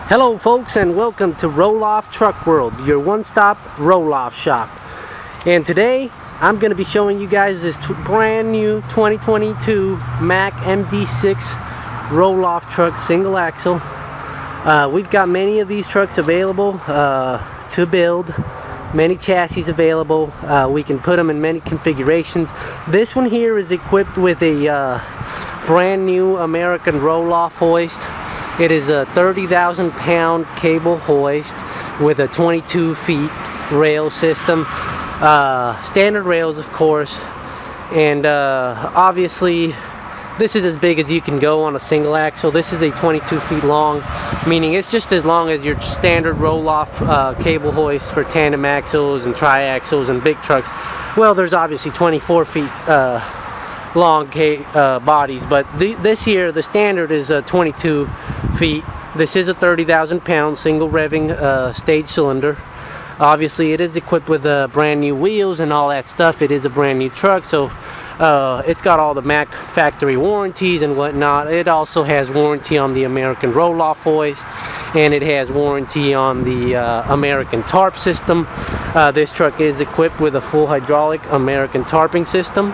Hello folks, and welcome to Roll-Off Truck World, your one-stop roll-off shop. And today I'm going to be showing you guys this brand new 2022 Mac MD6 roll-off truck, single axle. We've got many of these trucks available to build, many chassis available. We can put them in many configurations. This one here is equipped with a brand new American roll-off hoist. It is a 30,000 pound cable hoist with a 22 feet rail system. Standard rails, of course, and obviously this is as big as you can go on a single axle. This is a 22 feet long, meaning it's just as long as your standard roll-off cable hoist for tandem axles and triaxles and big trucks. Well, there's obviously 24 feet long bodies, but this here, the standard is 22 feet. This is a 30,000 pound single revving stage cylinder. Obviously it is equipped with brand new wheels and all that stuff. It is a brand new truck, so it's got all the Mac factory warranties and whatnot. It also has warranty on the American roll-off hoist, and it has warranty on the American tarp system. This truck is equipped with a full hydraulic American tarping system.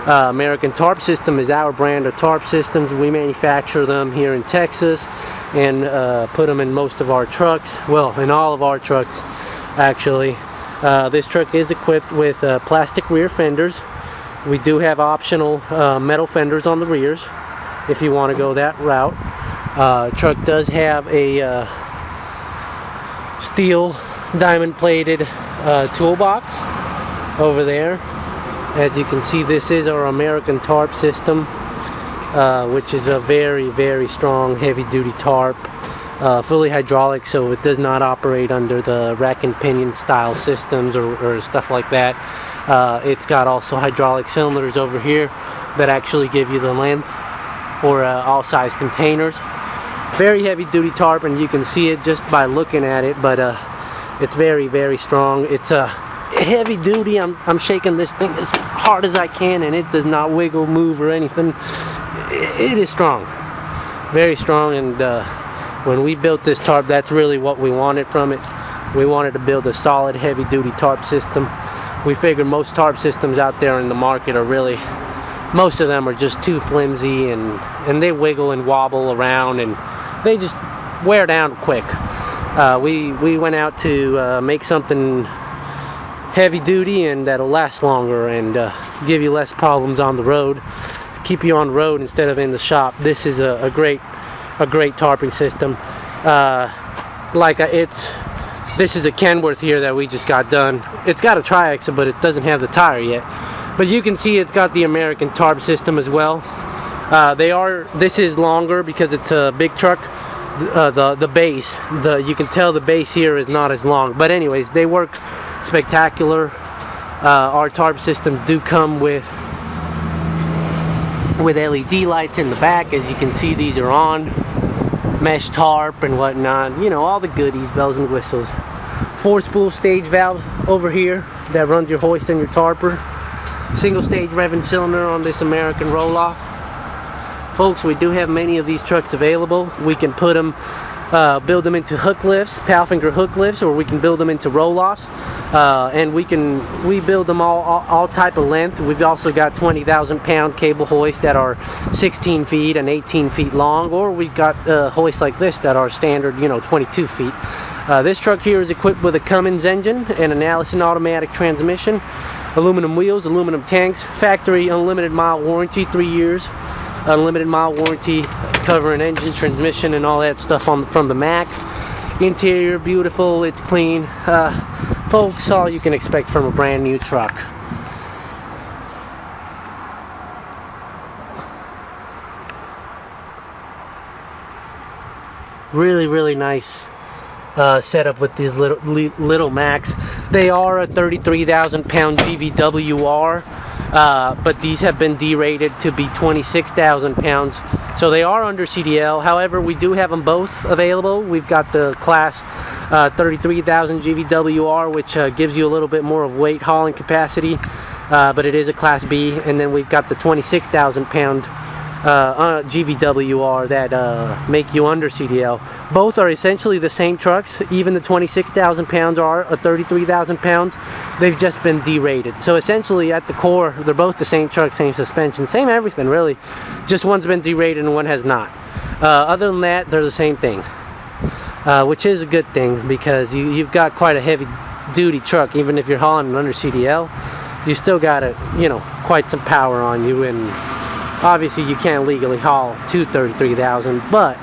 American tarp system is our brand of tarp systems. We manufacture them here in Texas and put them in most of our trucks. Well, in all of our trucks, actually. This truck is equipped with plastic rear fenders. We do have optional metal fenders on the rears if you want to go that route. Truck does have a steel diamond plated toolbox over there. As you can see, this is our American tarp system, which is a very strong heavy duty tarp, fully hydraulic, so it does not operate under the rack and pinion style systems or stuff like that. It's got also hydraulic cylinders over here that actually give you the length for all size containers. Very heavy duty tarp, and you can see it just by looking at it, but it's very strong. It's heavy duty. I'm shaking this thing as hard as I can, and it does not wiggle, move, or anything. It is strong, very strong. And when we built this tarp, that's really what we wanted from it. We wanted to build a solid heavy duty tarp system. We figured most tarp systems out there in the market are really, most of them are just too flimsy, and they wiggle and wobble around, and they just wear down quick. We went out to make something heavy duty and that'll last longer and give you less problems on the road, keep you on the road instead of in the shop. This is a great tarping system. This is a Kenworth here that we just got done. It's got a triaxle, but it doesn't have the tire yet. But you can see it's got the American tarp system as well. This is longer because it's a big truck. The base, you can tell the base here is not as long. But anyways, they work spectacular. Our tarp systems do come with LED lights in the back. As you can see, these are on. Mesh tarp and whatnot. You know, all the goodies, bells and whistles. 4-spool stage valve over here that runs your hoist and your tarper. Single stage revving cylinder on this American roll-off. Folks, we do have many of these trucks available. We can put them, build them into hook lifts, pal finger hook lifts, or we can build them into roll-offs. And we build them all type of length. We've also got 20,000 pound cable hoists that are 16 feet and 18 feet long, or we've got hoists like this that are standard, 22 feet. This truck here is equipped with a Cummins engine and an Allison automatic transmission, aluminum wheels, aluminum tanks, factory unlimited mile warranty, 3 years. Unlimited mile warranty covering engine, transmission, and all that stuff from the Mac. Interior beautiful, it's clean. Folks, all you can expect from a brand new truck. Really nice setup with these little Macs. They are a 33,000 pound GVWR. But these have been derated to be 26,000 pounds, so they are under CDL. However, we do have them both available. We've got the class 33,000 GVWR, which gives you a little bit more of weight hauling capacity, but it is a class B. And then we've got the 26,000 pound GVWR that make you under CDL. Both are essentially the same trucks. Even the 26,000 pounds are 33,000 pounds. They've just been derated. So essentially at the core, they're both the same truck, same suspension, same everything really. Just one's been derated and one has not. Other than that, they're the same thing, which is a good thing, because you've got quite a heavy duty truck. Even if you're hauling an under CDL, you still got quite some power on you, and obviously you can't legally haul to 33,000, but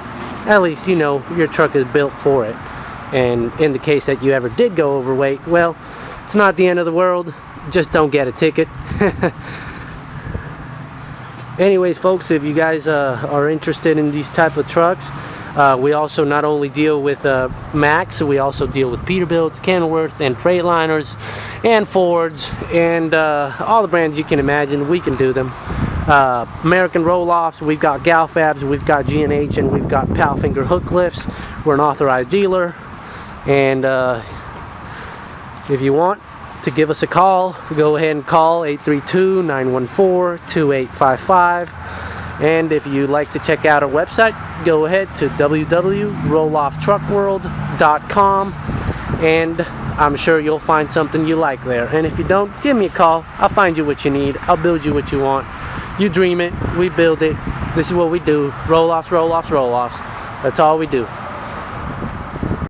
at least you know your truck is built for it. And in the case that you ever did go overweight, well, it's not the end of the world. Just don't get a ticket. Anyways, folks, if you guys are interested in these type of trucks, we also not only deal with Macks, we also deal with Peterbilts, Kenworth, and Freightliners, and Fords, and all the brands you can imagine. We can do them. American roll-offs, we've got Galfabs, we've got G&H, and we've got Powfinger hook lifts. We're an authorized dealer, and if you want to give us a call, go ahead and call 832-914-2855. And if you'd like to check out our website, go ahead to www.rolloffTruckWorld.com, and I'm sure you'll find something you like there. And if you don't, give me a call. I'll find you what you need. I'll build you what you want. You dream it, we build it. This is what we do. Roll-offs, roll-offs, roll-offs. That's all we do.